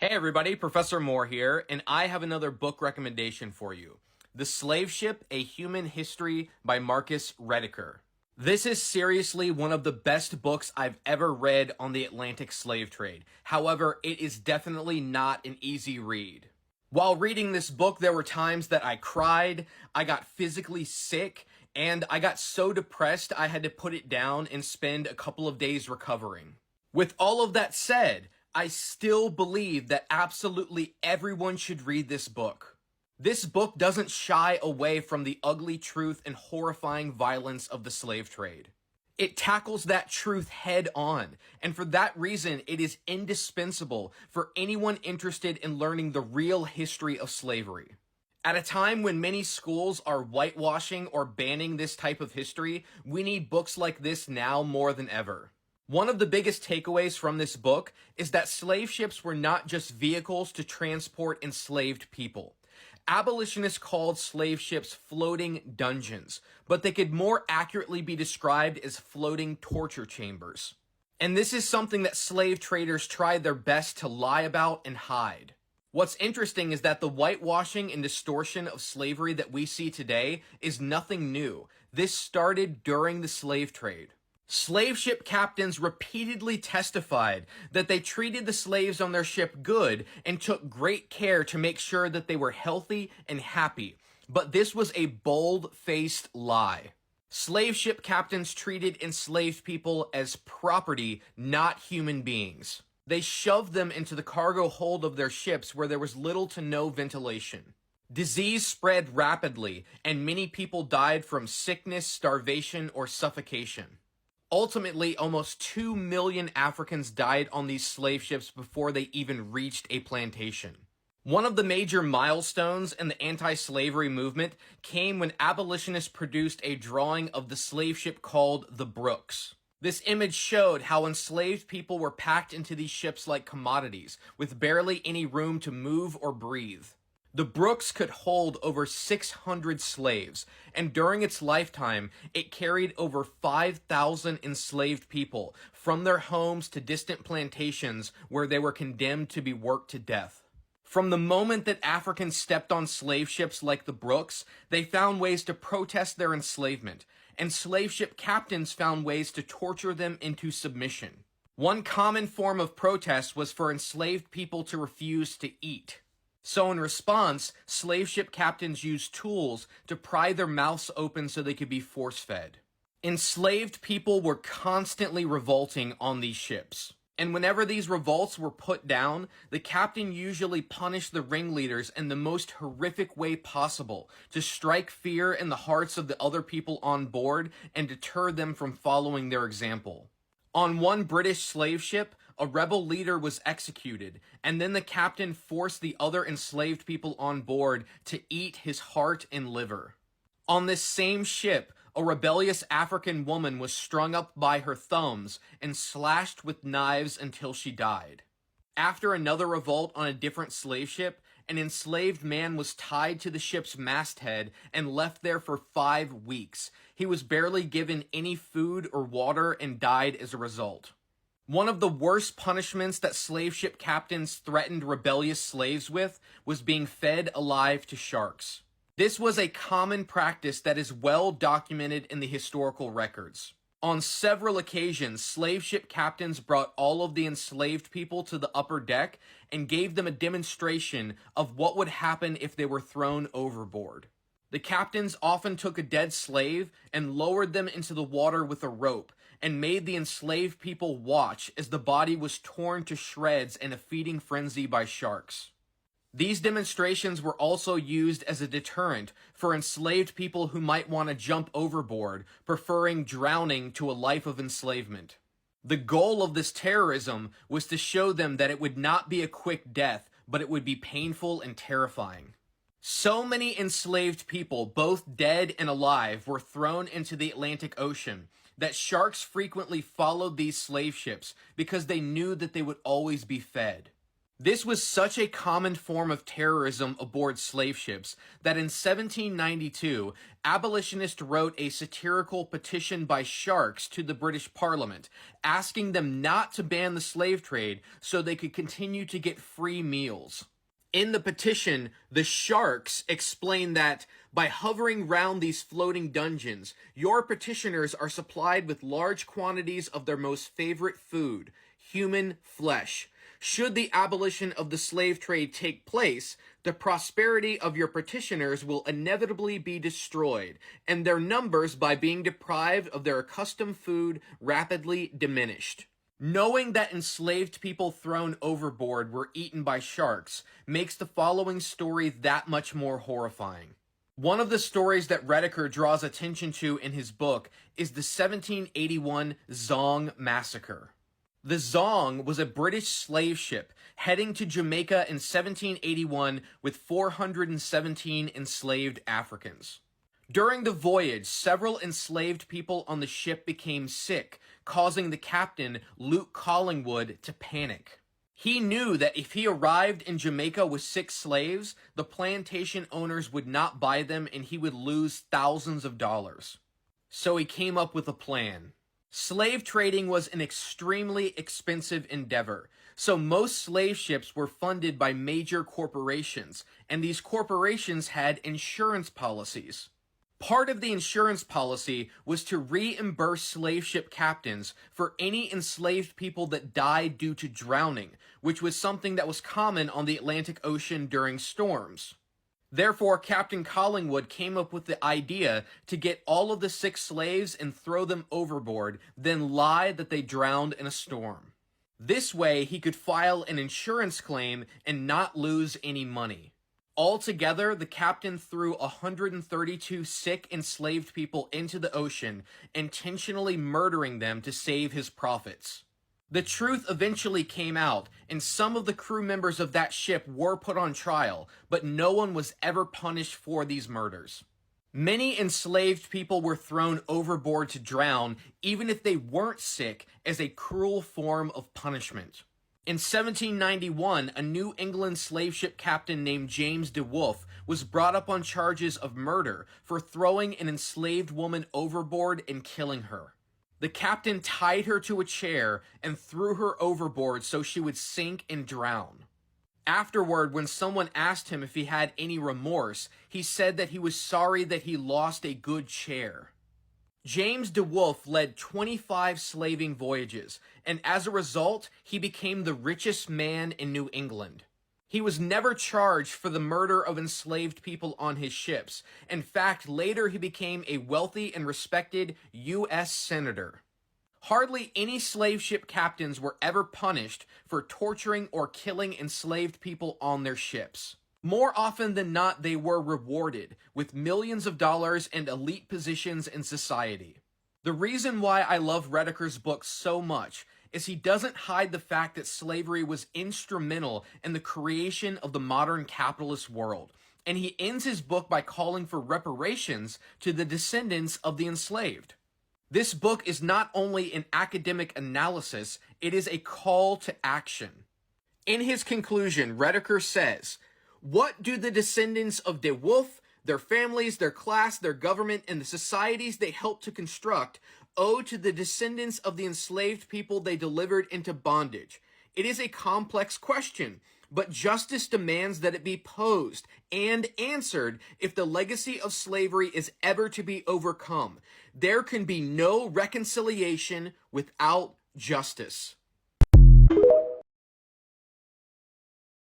Hey everybody, Professor Moore here, and I have another book recommendation for you. The Slave Ship, A Human History by Marcus Rediker. This is seriously one of the best books I've ever read on the Atlantic slave trade. However, it is definitely not an easy read. While reading this book, there were times that I cried, I got physically sick, and I got so depressed I had to put it down and spend a couple of days recovering. With all of that said, I still believe that absolutely everyone should read this book. This book doesn't shy away from the ugly truth and horrifying violence of the slave trade. It tackles that truth head on, and for that reason, it is indispensable for anyone interested in learning the real history of slavery. At a time when many schools are whitewashing or banning this type of history, we need books like this now more than ever. One of the biggest takeaways from this book is that slave ships were not just vehicles to transport enslaved people. Abolitionists called slave ships floating dungeons, but they could more accurately be described as floating torture chambers. And this is something that slave traders tried their best to lie about and hide. What's interesting is that the whitewashing and distortion of slavery that we see today is nothing new. This started during the slave trade. Slave ship captains repeatedly testified that they treated the slaves on their ship good and took great care to make sure that they were healthy and happy. But this was a bold-faced lie. Slave ship captains treated enslaved people as property, not human beings. They shoved them into the cargo hold of their ships where there was little to no ventilation. Disease spread rapidly, and many people died from sickness, starvation, or suffocation. Ultimately, almost 2 million Africans died on these slave ships before they even reached a plantation. One of the major milestones in the anti-slavery movement came when abolitionists produced a drawing of the slave ship called the Brooks. This image showed how enslaved people were packed into these ships like commodities, with barely any room to move or breathe. The Brooks could hold over 600 slaves, and during its lifetime, it carried over 5,000 enslaved people from their homes to distant plantations where they were condemned to be worked to death. From the moment that Africans stepped on slave ships like the Brooks, they found ways to protest their enslavement, and slave ship captains found ways to torture them into submission. One common form of protest was for enslaved people to refuse to eat. So in response, slave ship captains used tools to pry their mouths open so they could be force-fed. Enslaved people were constantly revolting on these ships. And whenever these revolts were put down, the captain usually punished the ringleaders in the most horrific way possible to strike fear in the hearts of the other people on board and deter them from following their example. On one British slave ship, a rebel leader was executed, and then the captain forced the other enslaved people on board to eat his heart and liver. On this same ship, a rebellious African woman was strung up by her thumbs and slashed with knives until she died. After another revolt on a different slave ship, an enslaved man was tied to the ship's masthead and left there for 5 weeks. He was barely given any food or water and died as a result. One of the worst punishments that slave ship captains threatened rebellious slaves with was being fed alive to sharks. This was a common practice that is well documented in the historical records. On several occasions, slave ship captains brought all of the enslaved people to the upper deck and gave them a demonstration of what would happen if they were thrown overboard. The captains often took a dead slave and lowered them into the water with a rope and made the enslaved people watch as the body was torn to shreds in a feeding frenzy by sharks. These demonstrations were also used as a deterrent for enslaved people who might want to jump overboard, preferring drowning to a life of enslavement. The goal of this terrorism was to show them that it would not be a quick death, but it would be painful and terrifying. So many enslaved people, both dead and alive, were thrown into the Atlantic Ocean that sharks frequently followed these slave ships because they knew that they would always be fed. This was such a common form of terrorism aboard slave ships that in 1792, abolitionists wrote a satirical petition by sharks to the British Parliament, asking them not to ban the slave trade so they could continue to get free meals. In the petition, the sharks explain that by hovering round these floating dungeons, your petitioners are supplied with large quantities of their most favorite food, human flesh. Should the abolition of the slave trade take place, the prosperity of your petitioners will inevitably be destroyed, and their numbers, by being deprived of their accustomed food, rapidly diminished. Knowing that enslaved people thrown overboard were eaten by sharks makes the following story that much more horrifying. One of the stories that Rediker draws attention to in his book is the 1781 Zong Massacre. The Zong was a British slave ship heading to Jamaica in 1781 with 417 enslaved Africans. During the voyage, several enslaved people on the ship became sick, causing the captain, Luke Collingwood, to panic. He knew that if he arrived in Jamaica with 6 slaves, the plantation owners would not buy them and he would lose thousands of dollars. So he came up with a plan. Slave trading was an extremely expensive endeavor, so most slave ships were funded by major corporations, and these corporations had insurance policies. Part of the insurance policy was to reimburse slave ship captains for any enslaved people that died due to drowning, which was something that was common on the Atlantic Ocean during storms. Therefore, Captain Collingwood came up with the idea to get all of the 6 slaves and throw them overboard, then lie that they drowned in a storm. This way, he could file an insurance claim and not lose any money. Altogether, the captain threw 132 sick enslaved people into the ocean, intentionally murdering them to save his profits. The truth eventually came out, and some of the crew members of that ship were put on trial, but no one was ever punished for these murders. Many enslaved people were thrown overboard to drown, even if they weren't sick, as a cruel form of punishment. In 1791, a New England slave ship captain named James DeWolf was brought up on charges of murder for throwing an enslaved woman overboard and killing her. The captain tied her to a chair and threw her overboard so she would sink and drown. Afterward, when someone asked him if he had any remorse, he said that he was sorry that he lost a good chair. James DeWolf led 25 slaving voyages, and as a result, he became the richest man in New England. He was never charged for the murder of enslaved people on his ships. In fact, later he became a wealthy and respected U.S. Senator. Hardly any slave ship captains were ever punished for torturing or killing enslaved people on their ships. More often than not, they were rewarded with millions of dollars and elite positions in society. The reason why I love Rediker's book so much is he doesn't hide the fact that slavery was instrumental in the creation of the modern capitalist world, and he ends his book by calling for reparations to the descendants of the enslaved. This book is not only an academic analysis, it is a call to action. In his conclusion, Rediker says, "What do the descendants of DeWolf, their families, their class, their government, and the societies they helped to construct owe to the descendants of the enslaved people they delivered into bondage? It is a complex question, but justice demands that it be posed and answered if the legacy of slavery is ever to be overcome. There can be no reconciliation without justice."